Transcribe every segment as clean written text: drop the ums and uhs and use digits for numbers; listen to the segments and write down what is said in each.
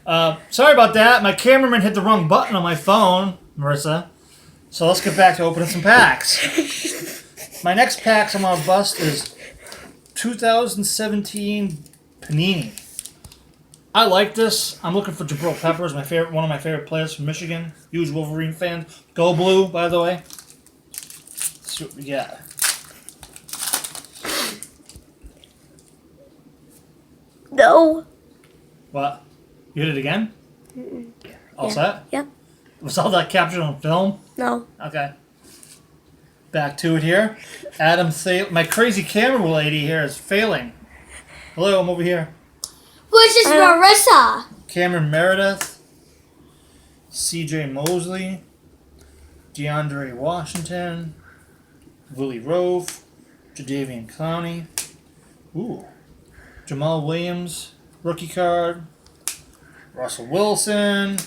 Sorry about that. My cameraman hit the wrong button on my phone, Marissa. So let's get back to opening some packs. My next packs I'm going to bust is 2017 Panini. I like this. I'm looking for Jabril Peppers, one of my favorite players from Michigan. Huge Wolverine fan. Go Blue, by the way. Let's see what we got. No. What? You hit it again? All set? Yep. Was all that captured on film? No. Okay. Back to it here. Adam, my crazy camera lady here is failing. Hello, I'm over here. Which is Marissa. Cameron Meredith. C.J. Mosley. DeAndre Washington. Willie Rove. Jadeveon Clowney. Ooh. Jamal Williams. Rookie card. Russell Wilson.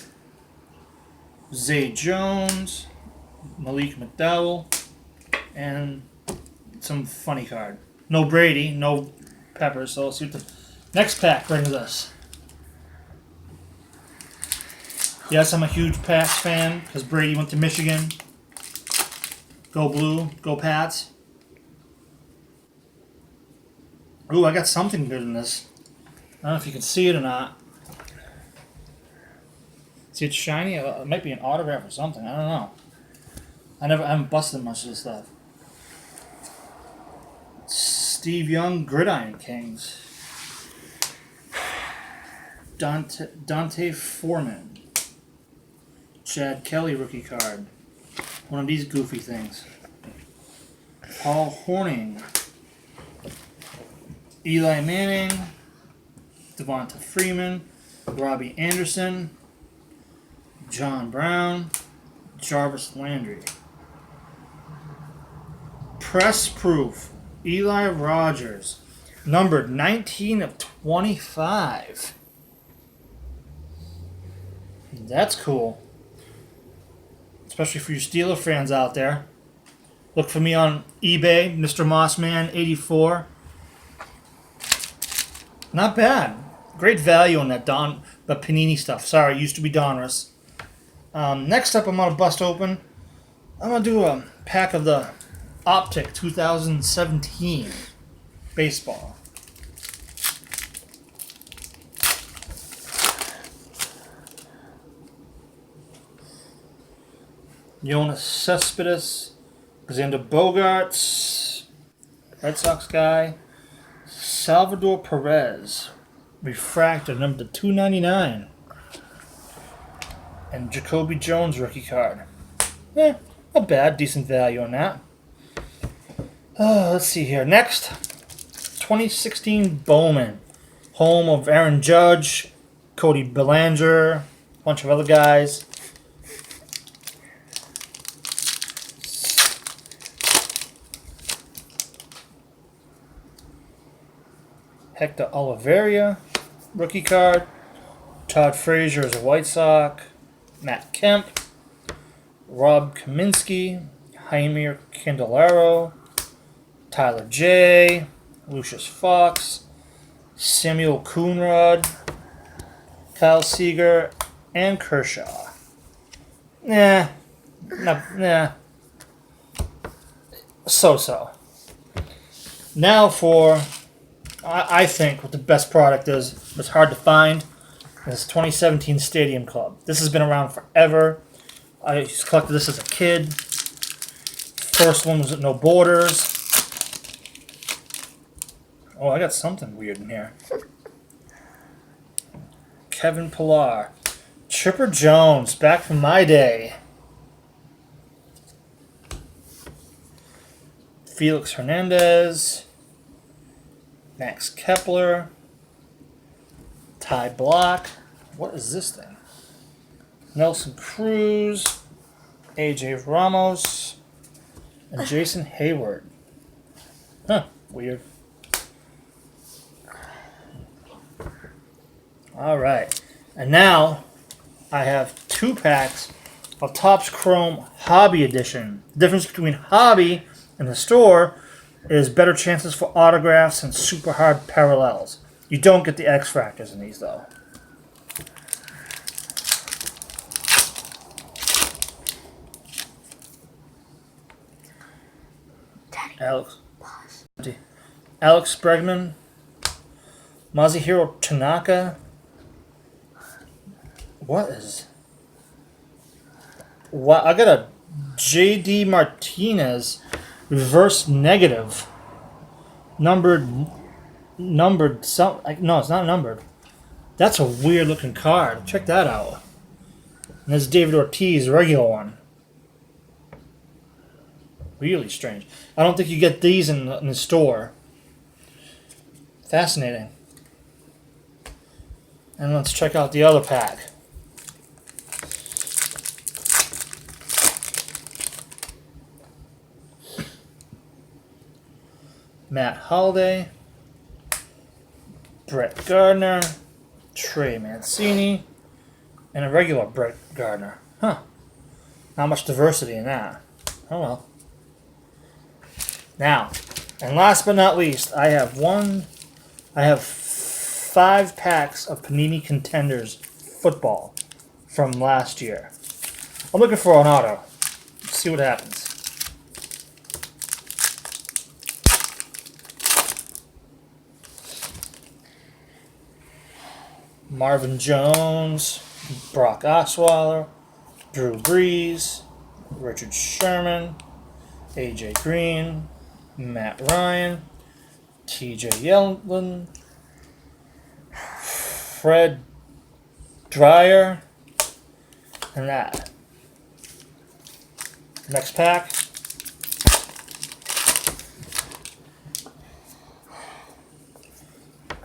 Zay Jones. Malik McDowell. And some funny card. No Brady, no Peppers, so let's see what the next pack brings us. Yes, I'm a huge Pats fan because Brady went to Michigan. Go Blue, go Pats. Ooh, I got something good in this. I don't know if you can see it or not. See, it's shiny. It might be an autograph or something. I don't know. I haven't busted much of this stuff. Steve Young, Gridiron Kings. Dante Foreman. Chad Kelly rookie card. One of these goofy things. Paul Horning. Eli Manning. Devonta Freeman. Robbie Anderson. John Brown. Jarvis Landry. Press proof. Eli Rogers. Numbered 19 of 25. That's cool. Especially for you Steeler fans out there. Look for me on eBay, Mr. Mossman84. Not bad. Great value on that the Panini stuff. Sorry, it used to be Donruss. Next up, I'm going to bust open. I'm going to do a pack of the Optic 2017 baseball. Jonas Cespedes, Xander Bogaerts, Red Sox guy, Salvador Perez, refractor number 299, and Jacoby Jones rookie card. Not bad, decent value on that. Let's see here. Next, 2016 Bowman, home of Aaron Judge, Cody Bellinger, a bunch of other guys. Hector Oliveira, rookie card. Todd Frazier is a White Sox. Matt Kemp. Rob Kaminsky. Jaime Candelaro. Tyler J. Lucius Fox. Samuel Coonrod. Kyle Seager. And Kershaw. Nah. So-so. Now for... I think what the best product is, it's hard to find, is 2017 Stadium Club. This has been around forever. I used to collect this as a kid. First one was at No Borders. Oh, I got something weird in here. Kevin Pillar. Chipper Jones, back from my day. Felix Hernandez. Max Kepler. Ty Block. What is this thing? Nelson Cruz. AJ Ramos. And Jason Hayward. Huh, weird. Alright. And now I have 2 packs of Topps Chrome Hobby Edition. The difference between Hobby and the store is better chances for autographs and super hard parallels. You don't get the X Factors in these, though. Alex Bregman, Masahiro Tanaka. What? I got a J.D. Martinez reverse negative. Numbered. No, it's not numbered. That's a weird looking card. Check that out. And this is David Ortiz, regular one. Really strange. I don't think you get these in the store. Fascinating. And let's check out the other pack. Matt Holliday, Brett Gardner, Trey Mancini, and a regular Brett Gardner. Huh. Not much diversity in that. Oh well. Now, and last but not least, I have 5 packs of Panini Contenders football from last year. I'm looking for an auto. Let's see what happens. Marvin Jones, Brock Osweiler, Drew Brees, Richard Sherman, AJ Green, Matt Ryan, TJ Yeldon, Fred Dreyer, and that. Next pack.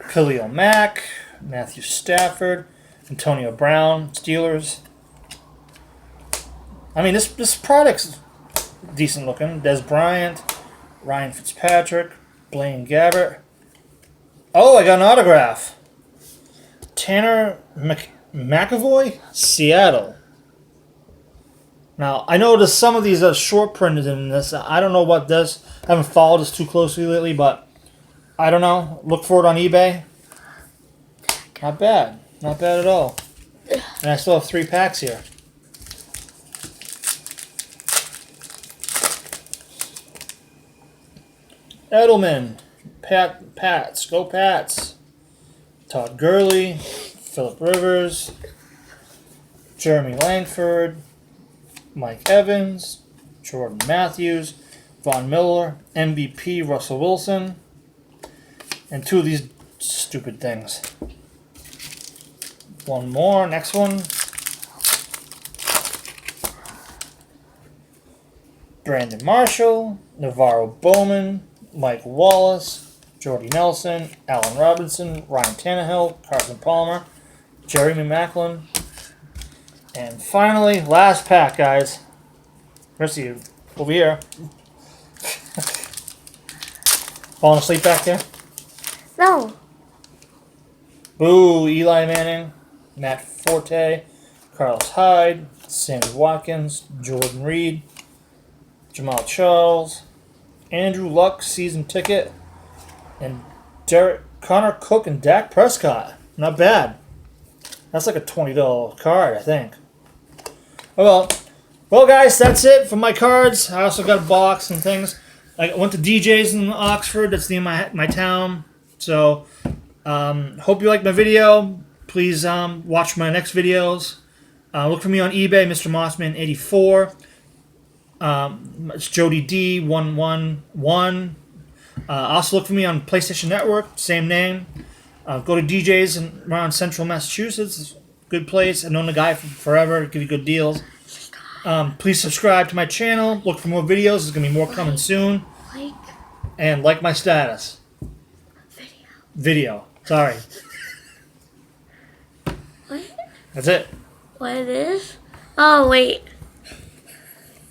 Khalil Mack, Matthew Stafford, Antonio Brown, Steelers. I mean, this product's decent looking. Des Bryant, Ryan Fitzpatrick, Blaine Gabbert. Oh, I got an autograph. Tanner McAvoy, Seattle. Now, I noticed some of these are short printed in this. I don't know what this. I haven't followed this too closely lately, but I don't know. Look for it on eBay. Not bad. Not bad at all. And I still have 3 packs here. Edelman, Pats, go Pats. Todd Gurley, Phillip Rivers, Jeremy Langford, Mike Evans, Jordan Matthews, Von Miller, MVP Russell Wilson, and 2 of these stupid things. One more, next one. Brandon Marshall, Navarro Bowman, Mike Wallace, Jordy Nelson, Allen Robinson, Ryan Tannehill, Carson Palmer, Jeremy Maclin, and finally, last pack, guys. Rest of you over here. Falling asleep back there? No. Boo, Eli Manning, Matt Forte, Carlos Hyde, Sammy Watkins, Jordan Reed, Jamal Charles, Andrew Luck season ticket, and Connor Cook and Dak Prescott. Not bad. That's like a $20 card, I think. Oh well, guys, that's it for my cards. I also got a box and things. I went to DJ's in Oxford. That's near my town. So, hope you liked my video. Please watch my next videos. Look for me on eBay, Mr. Mossman84. It's Jody D111. Also look for me on PlayStation Network, same name. Go to DJ's around Central Massachusetts. It's a good place. I've known the guy forever. Give you good deals. Please subscribe to my channel. Look for more videos. There's going to be more coming soon. And like my status. Video. Sorry. What? That's it. What it is? Oh, wait.